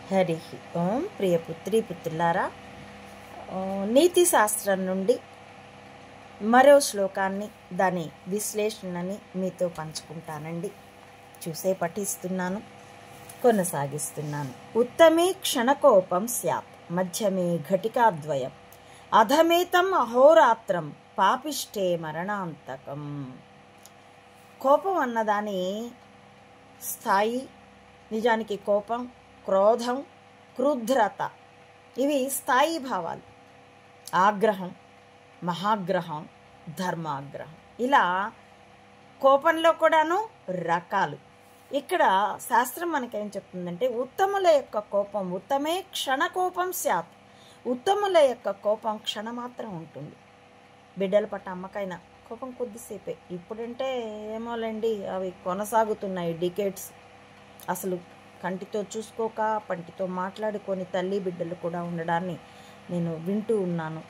హరి ఓం. ప్రియపుత్రి పుత్రులారా, నీతి శాస్త్రం నుండి మరో శ్లోకాన్ని, దాని విశ్లేషణని మీతో పంచుకుంటానండి. చూసే పఠిస్తున్నాను, కొనసాగిస్తున్నాను. ఉత్తమే క్షణకోపం స్యాత్, మధ్యమే ఘటికాద్వయం, అధమేతం అహోరాత్రం, పాపిష్టే మరణాంతకం. కోపం అన్నదాని స్థాయి, నిజానికి కోపం, క్రోధం, క్రుద్రత ఇవి స్థాయి భావాలు. ఆగ్రహం, మహాగ్రహం, ధర్మాగ్రహం, ఇలా కోపంలో కూడాను రకాలు. ఇక్కడ శాస్త్రం మనకేం చెప్తుందంటే, ఉత్తముల యొక్క కోపం ఉత్తమే క్షణకోపం స్యాత్. ఉత్తముల యొక్క కోపం క్షణమాత్రం ఉంటుంది. బిడ్డల పట్ల అమ్మకైనా కోపం కొద్దిసేపే. ఇప్పుడంటే ఏమోలేండి, అవి కొనసాగుతున్నాయి డికేట్స్. అసలు కంటితో చూసుకోక పంటితో మాట్లాడుకొని తల్లి బిడ్డలు కూడా ఉండడాన్ని నేను వింటూ ఉన్నాను.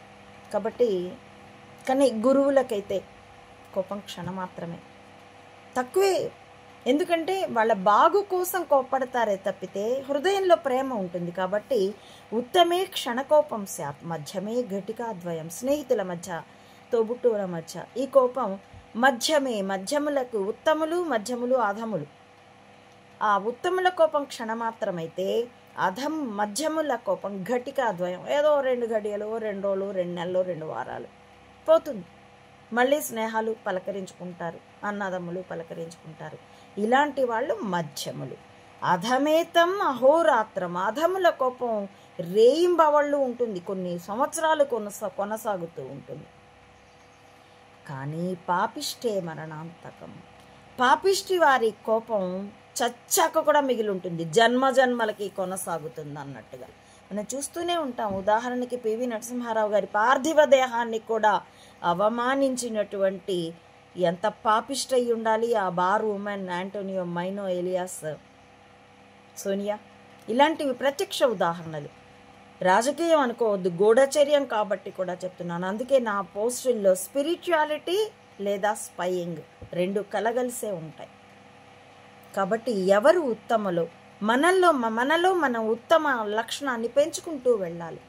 కాబట్టి కానీ గురువులకైతే కోపం క్షణమాత్రమే, తక్కువే. ఎందుకంటే వాళ్ళ బాగు కోసం కోపడతారే తప్పితే హృదయంలో ప్రేమ ఉంటుంది. కాబట్టి ఉత్తమే క్షణకోపం స్యాత్, మధ్యమే ఘటికాద్వయం. స్నేహితుల మధ్య, తోబుట్టువుల మధ్య ఈ కోపం మధ్యమే. మధ్యములకు ఉత్తములు, మధ్యములు, అధములు. ఆ ఉత్తముల కోపం క్షణమాత్రమైతే మధ్యముల కోపం ఘటికాద్వయం. ఏదో 2 గడియలు, 2 రోజులు, 2 నెలలు, 2 వారాలు పోతుంది. మళ్ళీ స్నేహాలు పలకరించుకుంటారు, అన్నదమ్ములు పలకరించుకుంటారు. ఇలాంటి వాళ్ళు మధ్యములు. అధమేతం అహోరాత్రం, అధముల కోపం రేయింబవళ్ళు ఉంటుంది, కొన్ని సంవత్సరాలు కొనసాగుతూ ఉంటుంది. కానీ పాపిష్టే మరణాంతకం, పాపిష్టి వారి కోపం చచ్చాక కూడా మిగిలి ఉంటుంది, జన్మ జన్మలకి కొనసాగుతుంది అన్నట్టుగా మనం చూస్తూనే ఉంటాం. ఉదాహరణకి పివి నరసింహారావు గారి పార్థివ దేహాన్ని కూడా అవమానించినటువంటి ఎంత పాపిష్ట అయి ఉండాలి ఆ bar women Antonio Maino alias Sonia. ఇలాంటివి ప్రత్యక్ష ఉదాహరణలు. రాజకీయం అనుకోవద్దు, గూఢచర్యం కాబట్టి కూడా చెప్తున్నాను. అందుకే నా పోస్టుల్లో స్పిరిచువాలిటీ లేదా స్పైయింగ్ 2 కలగలిసే ఉంటాయి. కాబట్టి ఎవరు ఉత్తములో, మనలో మనం ఉత్తమ లక్షణాన్ని పెంచుకుంటూ వెళ్ళాలి.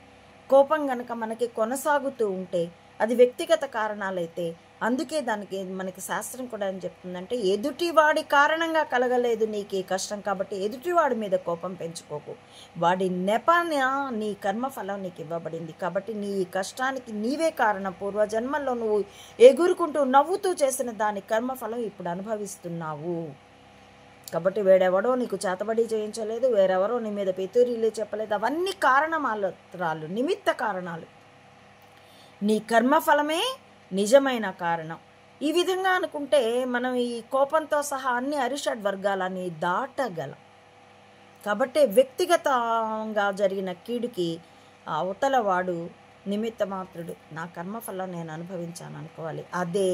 కోపం గనక మనకి కొనసాగుతూ ఉంటే అది వ్యక్తిగత కారణాలైతే, అందుకే దానికి మనకి శాస్త్రం కూడా ఏం చెప్తుందంటే, ఎదుటివాడి కారణంగా కలగలేదు నీకు ఈ కష్టం, కాబట్టి ఎదుటివాడి మీద కోపం పెంచుకోకు. వాడి నెపాన నీ కర్మఫలం నీకు ఇవ్వబడింది, కాబట్టి నీ కష్టానికి నీవే కారణం. పూర్వజన్మల్లో నువ్వు ఎగురుకుంటూ నవ్వుతూ చేసిన దాని కర్మఫలం ఇప్పుడు అనుభవిస్తున్నావు. కాబట్టి వేడెవడో నీకు చేతబడి చేయించలేదు, వేరెవరో నీ మీద పితూరీలు చెప్పలేదు. అవన్నీ కారణమాత్రాలు, నిమిత్త కారణాలు. నీ కర్మఫలమే నిజమైన కారణం. ఈ విధంగా అనుకుంటే మనం ఈ కోపంతో సహా అన్ని అరిషడ్ వర్గాలని దాటగలం. కాబట్టి వ్యక్తిగతంగా జరిగిన కీడుకి అవతలవాడు నిమిత్త మాత్రుడు, నా కర్మఫలం నేను అనుభవించాను అనుకోవాలి. అదే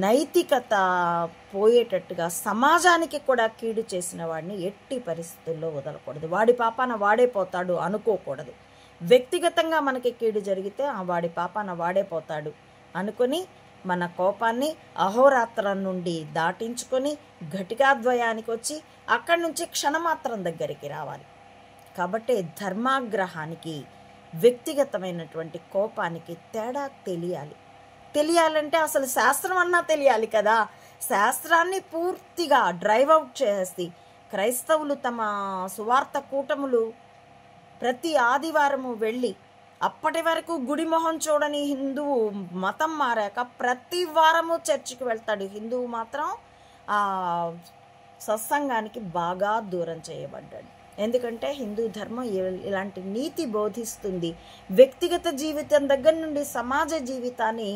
నైతికత పోయేటట్టుగా సమాజానికి కూడా కీడు చేసిన వాడిని ఎట్టి పరిస్థితుల్లో వదలకూడదు. వాడి పాపాన వాడే పోతాడు అనుకోకూడదు. వ్యక్తిగతంగా మనకి కీడు జరిగితే వాడి పాపాన వాడే పోతాడు అనుకొని మన కోపాన్ని అహోరాత్రం నుండి దాటించుకొని ఘటికాద్వయానికి వచ్చి అక్కడి నుంచి క్షణమాత్రం దగ్గరికి రావాలి. కాబట్టి ధర్మాగ్రహానికి, వ్యక్తిగతమైనటువంటి కోపానికి తేడా తెలియాలంటే అసలు శాస్త్రం అన్నా తెలియాలి కదా. శాస్త్రాన్ని పూర్తిగా డ్రైవ్ అవుట్ చేసి క్రైస్తవులు తమ సువార్త కూటములు ప్రతి ఆదివారము వెళ్ళి, అప్పటి వరకు గుడి మొహం చూడని హిందువు మతం మారాక ప్రతి వారము చర్చికి వెళ్తాడు. హిందువు మాత్రం ఆ సత్సంగానికి బాగా దూరం చేయబడ్డాడు. ఎందుకంటే హిందూ ధర్మం ఇలాంటి నీతి బోధిస్తుంది. వ్యక్తిగత జీవితం దగ్గర నుండి సమాజ జీవితాన్ని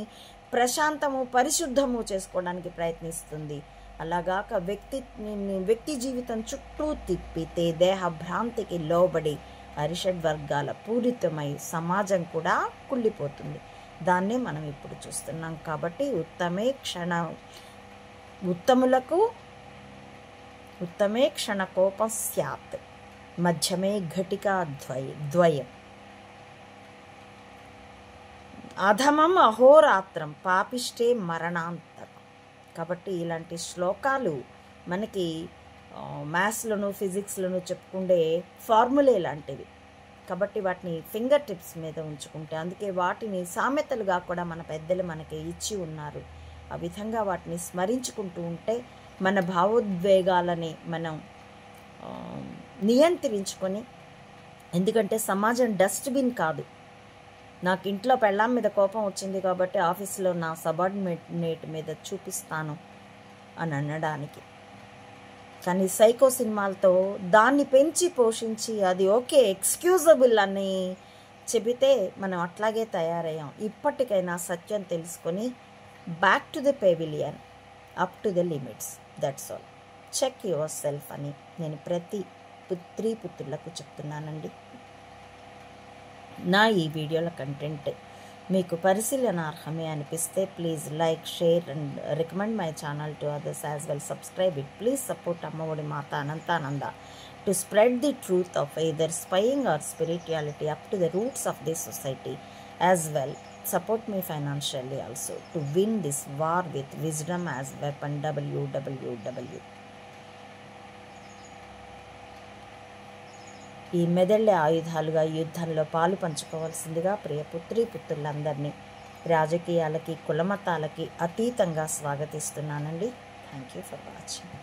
ప్రశాంతము, పరిశుద్ధము చేసుకోవడానికి ప్రయత్నిస్తుంది. అలాగాక వ్యక్తి జీవితం చుట్టూ తిప్పితే దేహ భ్రాంతికి లోబడి అరిషడ్ వర్గాల పూరితమై సమాజం కూడా కుళ్ళిపోతుంది. దాన్నే మనం ఇప్పుడు చూస్తున్నాం. కాబట్టి ఉత్తమే క్షణకోపం స్యాత్, మధ్యమే ఘటికా ద్వయం, అధమం అహోరాత్రం, పాపిష్టే మరణాంతకం. కాబట్టి ఇలాంటి శ్లోకాలు మనకి మ్యాథ్స్లోను ఫిజిక్స్లోను చెప్పుకుండే ఫార్ములే లాంటివి. కాబట్టి వాటిని ఫింగర్ టిప్స్ మీద ఉంచుకుంటే, అందుకే వాటిని సామెతలుగా కూడా మన పెద్దలు మనకి ఇచ్చి ఉన్నారు. ఆ విధంగా వాటిని స్మరించుకుంటూ ఉంటే మన భావోద్వేగాలని మనం నియంత్రించుకొని, ఎందుకంటే సమాజం డస్ట్బిన్ కాదు. నాకు ఇంట్లో పెళ్ళాం మీద కోపం వచ్చింది కాబట్టి ఆఫీస్లో నా సబార్డినేట్ మీద చూపిస్తాను అని అనడానికి. కానీ సైకో సినిమాలతో దాన్ని పెంచి పోషించి అది ఓకే ఎక్స్క్యూజబుల్ అని చెబితే మనం అట్లాగే తయారయ్యాం. ఇప్పటికైనా సత్యం తెలుసుకొని back to the pavilion, up to the limits, that's all. Check yourself అని నేను ప్రతి పుత్రులకు చెప్తున్నానండి. నా ఈ వీడియోల కంటెంట్ మీకు పరిశీలనార్హమే అనిపిస్తే please like, share and recommend my channel to others as well. Subscribe it. Please support Ammaodi Mata Anantananda to spread the truth of either spying or spirituality up to the roots of this society as well. Support me financially also to win this war with wisdom as weapon. www. ఈ మెదళ్ళే ఆయుధాలుగా యుద్ధంలో పాలు పంచుకోవాల్సిందిగా ప్రియ పుత్రులందరినీ రాజకీయాలకి కులమతాలకి అతీతంగా స్వాగతిస్తున్నానండి. Thank you for watching.